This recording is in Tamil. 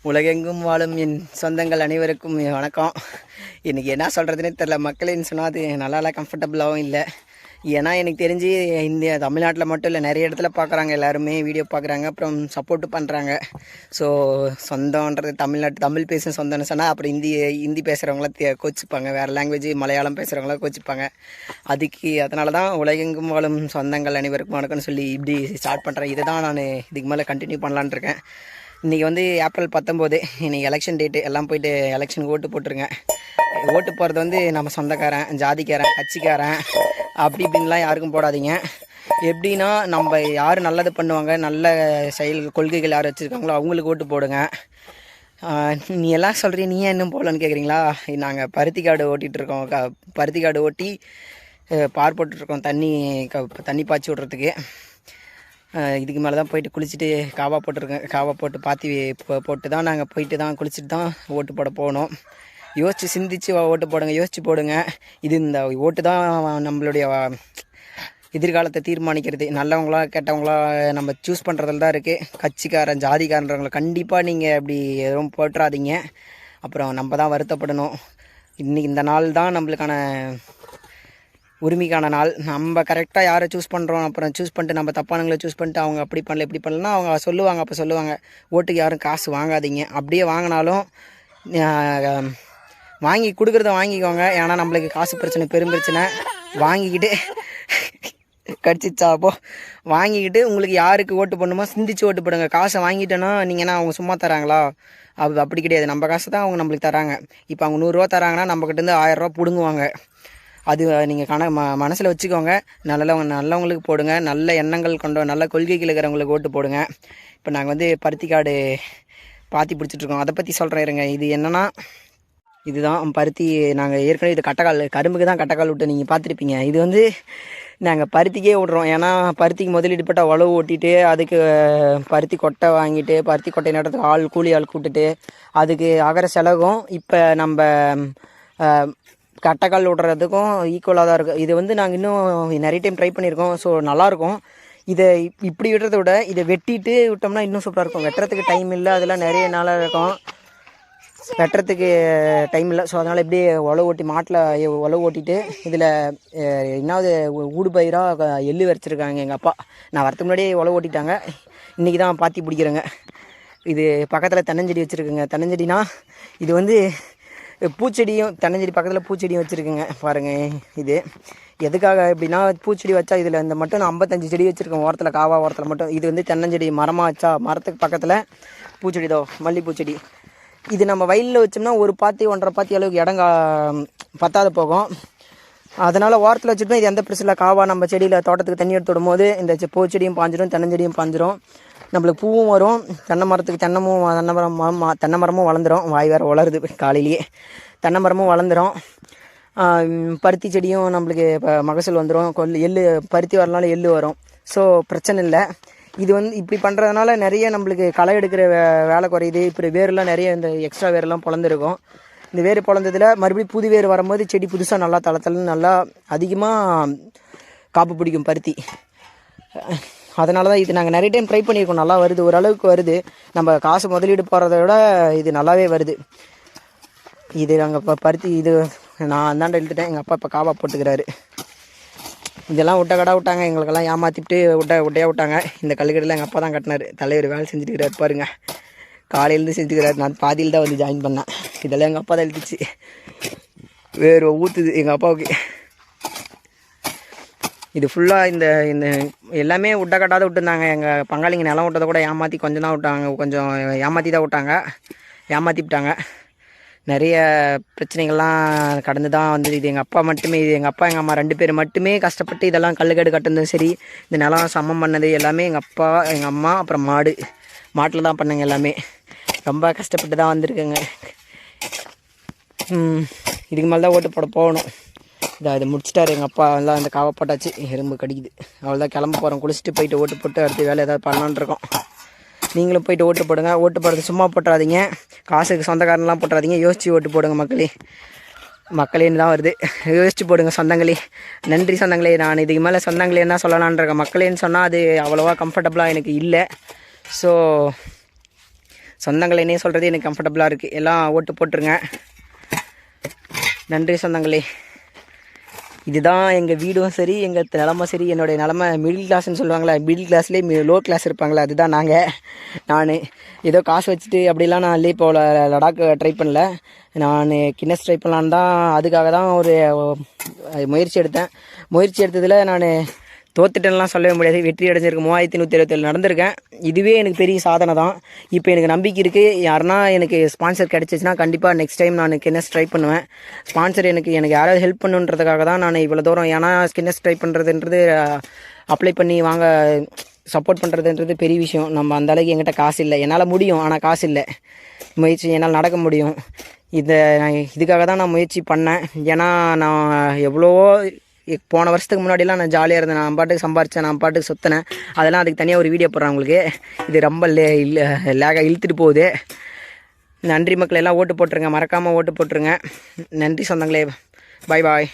உலகெங்கும் வாழும் என் சொந்தங்கள் அனைவருக்கும் வணக்கம். இன்றைக்கி என்ன சொல்கிறதுனே தெரில. மக்களின்னு சொன்னால் அது நல்லா கம்ஃபர்டபுளாகவும் இல்லை. ஏன்னா எனக்கு தெரிஞ்சு தமிழ்நாட்டில் மட்டும் இல்லை, நிறைய இடத்துல பார்க்குறாங்க, எல்லாருமே வீடியோ பார்க்குறாங்க, அப்புறம் சப்போர்ட்டும் பண்ணுறாங்க. ஸோ சொந்தன்றது தமிழ் பேசும் சொந்தம்னு சொன்னால் அப்புறம் ஹிந்தி பேசுகிறவங்கள கோச்சிப்பாங்க, வேறு லாங்குவேஜ் மலையாளம் பேசுகிறவங்கள கோச்சிப்பாங்க. அதனால தான் உலகெங்கும் வாழும் சொந்தங்கள் அனைவருக்கும் வணக்கம்னு சொல்லி இப்படி ஸ்டார்ட் பண்ணுறேன். இதை தான் நான் இதுக்கு மேலே கண்டினியூ பண்ணலான் இருக்கேன். இன்றைக்கி வந்து ஏப்ரல் 19, இன்றைக்கி எலெக்ஷன் டேட்டு. எல்லாம் போய்ட்டு எலெக்ஷனுக்கு ஓட்டு போட்டுருங்க. ஓட்டு போகிறது வந்து நம்ம சொந்தக்காரன், ஜாதிக்காரன், கட்சிக்காரன் அப்படி இப்படின்லாம் யாருக்கும் போடாதீங்க. எப்படின்னா நம்ம யார் நல்லது பண்ணுவாங்க, நல்ல கொள்கைகள் யார் வச்சுருக்காங்களோ அவங்களுக்கு ஓட்டு போடுங்க. நீ எல்லாம் சொல்கிறீ, நீ ஏன் இன்னும் போகலன்னு கேட்குறீங்களா? நாங்கள் பருத்தி காடு ஓட்டிகிட்ருக்கோம். பருத்தி காடு ஓட்டி பார் போட்டுட்ருக்கோம், தண்ணி பாய்ச்சி விட்றதுக்கு. இதுக்கு மேலே தான் போய்ட்டு குளிச்சுட்டு காவா போட்டிருக்கேன். காவா போட்டு பாத்தி போட்டு தான் நாங்கள் போயிட்டு தான் குளிச்சுட்டு தான் ஓட்டு போட போகணும். யோசித்து சிந்திச்சு ஓட்டு போடுங்க, யோசித்து போடுங்க. இந்த ஓட்டு தான் நம்மளுடைய எதிர்காலத்தை தீர்மானிக்கிறது. நல்லவங்களா கெட்டவங்களா நம்ம சூஸ் பண்ணுறதுல தான் இருக்குது. கட்சிக்காரன் ஜாதிக்காரன்றவங்களை கண்டிப்பாக நீங்கள் அப்படி எதுவும் போட்டுறாதீங்க. அப்புறம் நம்ம தான் வருத்தப்படணும். இன்றைக்கி இந்த நாள் தான் நம்மளுக்கான உரிமைக்கான நாள். நம்ம கரெக்டாக யாரை சூஸ் பண்ணுறோம், அப்புறம் சூஸ் பண்ணிட்டு நம்ம தப்பானவங்களை சூஸ் பண்ணிட்டு அவங்க அப்படி பண்ணல இப்படி பண்ணலன்னா அவங்க சொல்லுவாங்க. அப்போ சொல்லுவாங்க, ஓட்டுக்கு யாரும் காசு வாங்காதீங்க. அப்படியே வாங்கினாலும் வாங்கி கொடுக்குறத வாங்கிக்கோங்க. ஏன்னா நம்மளுக்கு காசு பிரச்சனை, பெரும் பிரச்சனை. வாங்கிக்கிட்டு கடிச்சிச்சாப்போ வாங்கிக்கிட்டு உங்களுக்கு யாருக்கு ஓட்டு பண்ணணுமோ சிந்திச்சு ஓட்டு போடுங்க. காசை வாங்கிட்டோன்னா நீங்கன்னா அவங்க சும்மா தராங்களா? அப்படி கிடையாது. நம்ம காசை தான் அவங்க நம்மளுக்கு தராங்க. இப்போ அவங்க 100 ரூபா தராங்கன்னா நம்மக்கிட்டேருந்து 1000 ரூபா பிடுங்குவாங்க. அது நீங்கள் மனசில் வச்சுக்கோங்க. நல்லவங்களுக்கு போடுங்க. நல்ல எண்ணங்கள் கொண்ட நல்ல கொள்கைகள் இருக்கிறவங்களுக்கு ஓட்டு போடுங்க. இப்போ நாங்கள் வந்து பருத்தி காடு பாத்தி பிடிச்சிட்ருக்கோம். அதை பற்றி சொல்கிறேன் இருங்க. இது என்னென்னா, இதுதான் பருத்தி. நாங்கள் ஏற்கனவே இது கட்டைக்கால், கரும்புக்கு தான் கட்டைக்கால் விட்டு நீங்கள் பார்த்துருப்பீங்க. இது வந்து நாங்கள் பருத்திக்கே விட்றோம். ஏன்னா பருத்திக்கு முதலீடு போட்டால் உழவு ஓட்டிட்டு அதுக்கு பருத்தி கொட்டை வாங்கிட்டு பருத்தி கொட்டை நேரத்துக்கு கூலி ஆள் கூப்பிட்டுட்டு அதுக்கு ஆகிற செலவும் இப்போ நம்ம கட்டைக்கால் விட்றதுக்கும் ஈக்குவலாக தான் இருக்குது. இது வந்து நாங்கள் இன்னும் நிறைய டைம் ட்ரை பண்ணியிருக்கோம். ஸோ நல்லாயிருக்கும். இதை இப்படி விடுறத விட இதை வெட்டிட்டு விட்டோம்னா இன்னும் சூப்பராக இருக்கும். வெட்டுறதுக்கு டைம் இல்லை, அதெல்லாம் நிறைய நாளாக இருக்கும். வெட்டுறதுக்கு டைம் இல்லை. ஸோ அதனால் இப்படியே உழவு ஓட்டி மாட்டில் உழவு ஓட்டிட்டு இதில் என்னாவது ஊடுபயிராக எள்ளு வரைச்சிருக்காங்க எங்கள் அப்பா. நான் வரத்துக்கு முன்னாடியே உழவு ஓட்டிட்டாங்க. இன்றைக்கி தான் பாத்தி பிடிக்கிறேங்க. இது பக்கத்தில் தென்னஞ்செடி வச்சுருக்குங்க. தென்னஞ்செடினா இது வந்து பூச்செடியும், தென்னஞ்செடி பக்கத்தில் பூச்செடியும் வச்சுருக்குங்க. பாருங்கள், இது எதுக்காக எப்படின்னா, பூச்செடி வச்சா இதில் இந்த மட்டும் நான் 55 செடி வச்சுருக்கேன் ஓரத்தில், காவா ஓரத்தில் மட்டும். இது வந்து தென்னஞ்செடி மரமாக வச்சா மரத்துக்கு பக்கத்தில் பூச்செடிதோ மல்லிப்பூச்செடி. இது நம்ம வயலில் வச்சோம்னா ஒரு பாத்தி 1.5 பாத்தி அளவுக்கு இடங்க பத்தாத போகும். அதனால் ஓரத்தில் வச்சுட்டோம். இது எந்த பிரச்சனை இல்லை. காவா நம்ம செடியில் தோட்டத்துக்கு தண்ணி எடுத்து விடும் போது இந்த பூச்செடியும் பாஞ்சிடும், தென்னஞ்செடியும் பாஞ்சிடும். நம்மளுக்கு பூவும் வரும். தென்னை மரத்துக்கு தென்னை மரமும் வளர்ந்துடும். வாய் வேறு வளருது காலையிலேயே. தென்னை மரமும் வளர்ந்துடும். பருத்தி செடியும் நம்மளுக்கு இப்போ மகசூல் வந்துடும். எள்ளு பருத்தி வரனால எள்ளு வரும். ஸோ பிரச்சனை இல்லை. இது வந்து இப்படி பண்ணுறதுனால நிறைய நம்மளுக்கு களை எடுக்கிற வேலை குறையுது. இப்படி வேரெலாம் நிறைய இந்த எக்ஸ்ட்ரா வேரெல்லாம் பொழந்துருக்கும். இந்த வேர் பொழந்ததில் மறுபடியும் புது வேர் வரும்போது செடி புதுசாக நல்லா தளத்தலன்னு நல்லா அதிகமாக காப்பு பிடிக்கும் பருத்தி. அதனால தான் இது நாங்கள் நிறைய டைம் ட்ரை பண்ணியிருக்கோம். நல்லா வருது, ஓரளவுக்கு வருது. நம்ம காசு முதலீடு போடுறத விட இது நல்லாவே வருது. இது நாங்கள் இப்போ பருத்தி இது நான் அந்தாண்ட இழுத்துட்டேன். எங்கள் அப்பா இப்போ காவா போட்டுக்கிறாரு. இதெல்லாம் விட்டாங்க. எங்களுக்கெல்லாம் ஏமாற்றிட்டு விட்டையாக விட்டாங்க. இந்த கல்லுக்கடையில் எங்கள் அப்பா தான் கட்டினார். தலைவர் வேலை செஞ்சுட்டுக்கிறார் பாருங்க. காலையிலேருந்து செஞ்சுக்கிறார். நான் பாதியில் தான் வந்து ஜாயின் பண்ணேன். இதெல்லாம் எங்கள் அப்பா தான் எழுதிச்சு. வேறு ஊற்றுது எங்கள் அப்பாவுக்கு. இது ஃபுல்லாக இந்த எல்லாமே கட்டாத விட்டுருந்தாங்க. எங்கள் பங்காளிங்க நிலம் விட்டதை கூட ஏமாற்றி கொஞ்சம் தான் விட்டாங்க. கொஞ்சம் ஏமாற்றி தான் ஏமாற்றி விட்டாங்க. நிறைய பிரச்சனைகள்லாம் கடந்து தான் வந்தது. இது எங்கள் அப்பா மட்டுமே, எங்கள் அப்பா எங்கள் அம்மா 2 பேர் மட்டுமே கஷ்டப்பட்டு இதெல்லாம் கல்லுக்கேடு கட்டுனதும் சரி, இந்த நிலம் சமம் பண்ணது எல்லாமே எங்கள் அப்பா, எங்கள் அம்மா, அப்புறம் மாட்டில் தான் பண்ணாங்க. எல்லாமே ரொம்ப கஷ்டப்பட்டு தான் வந்திருக்குங்க. இதுக்கு மேலே தான் ஓட்டு போட போகணும். இதை முடிச்சிட்டாரு எங்கள் அப்பா. எல்லாம் இந்த காவை போட்டாச்சு. எறும்பு கடிக்குது. அவ்வளோதான், கிளம்ப போகிறோம். குளிச்சுட்டு போயிட்டு ஓட்டு போட்டு அடுத்து வேலை ஏதாவது பண்ணலான்னு இருக்கோம். நீங்களும் போய்ட்டு ஓட்டு போடுங்க. ஓட்டு போடுறது சும்மா போட்டுறாதீங்க. காசுக்கு சொந்தக்காரன்லாம் போட்டுறாதீங்க. யோசித்து ஓட்டு போடுங்க மக்களேன்னு தான் வருது. யோசித்து போடுங்க சொந்தங்களே. நன்றி சொந்தங்களே. நான் இதுக்கு மேலே சொந்தங்களே என்ன சொல்லலான்னு இருக்கேன். மக்களேன்னு சொன்னால் அது அவ்வளோவா கம்ஃபர்டபுளாக எனக்கு இல்லை. ஸோ சொந்தங்கள் என்னையே சொல்கிறது எனக்கு கம்ஃபர்டபுளாக இருக்குது. எல்லாம் ஓட்டு போட்டுருங்க. நன்றி சொந்தங்களே. இதுதான் எங்கள் வீடும் சரி, எங்கள் நிலமை சரி. என்னுடைய நிலமை மிடில் கிளாஸ்ன்னு சொல்லுவாங்களே, மிடில் கிளாஸ்லேயே லோ கிளாஸ் இருப்பாங்களே, அதுதான் நான் ஏதோ காசு வச்சுட்டு அப்படிலாம் நான் இல்லையே போல் லடாக் ட்ரை பண்ணல. நான் கின்னஸ் ட்ரை பண்ணலான்னு தான், அதுக்காக தான் ஒரு முயற்சி எடுத்தேன். முயற்சி எடுத்ததில் நான் தோத்துட்டேன்லாம் சொல்லவே முடியாது. வெற்றி அடைஞ்சிருக்கு. 3127 நடந்திருக்கேன். இதுவே எனக்கு பெரிய சாதனை தான். இப்போ எனக்கு நம்பிக்கை இருக்குது. யாருன்னா எனக்கு ஸ்பான்சர் கிடச்சிச்சின்னா கண்டிப்பாக நெக்ஸ்ட் டைம் நான் கின்னஸ் ட்ரை பண்ணுவேன். ஸ்பான்சர் எனக்கு யாராவது ஹெல்ப் பண்ணுன்றதுக்காக தான் நான் இவ்வளோ தூரம். ஏன்னா கின்னஸ் ட்ரை பண்ணுறதுன்றது அப்ளை பண்ணி வாங்க சப்போர்ட் பண்ணுறதுன்றது பெரிய விஷயம். நம்ம அந்தளவுக்கு என்கிட்ட காசு இல்லை. என்னால் முடியும், ஆனால் காசு இல்லை. முயற்சி என்னால் நடக்க முடியும். இதுக்காக தான் நான் முயற்சி பண்ணேன். ஏன்னா நான் எவ்வளவோ போன வருஷத்துக்கு முன்னாடிலாம் நான் ஜாலியாக இருந்தேன். நான் பாட்டுக்கு சம்பாரித்தேன், நான் பாட்டுக்கு சுற்றினேன். அதெல்லாம் அதுக்கு தனியாக ஒரு வீடியோ போடுறேன் உங்களுக்கு. இது ரொம்ப லேகாக இழுத்துட்டு போகுது. நன்றி மக்கள், எல்லாம் ஓட்டு போட்டுருங்க, மறக்காமல் ஓட்டு போட்டுருங்க. நன்றி சொந்தங்களே. பாய் பாய்.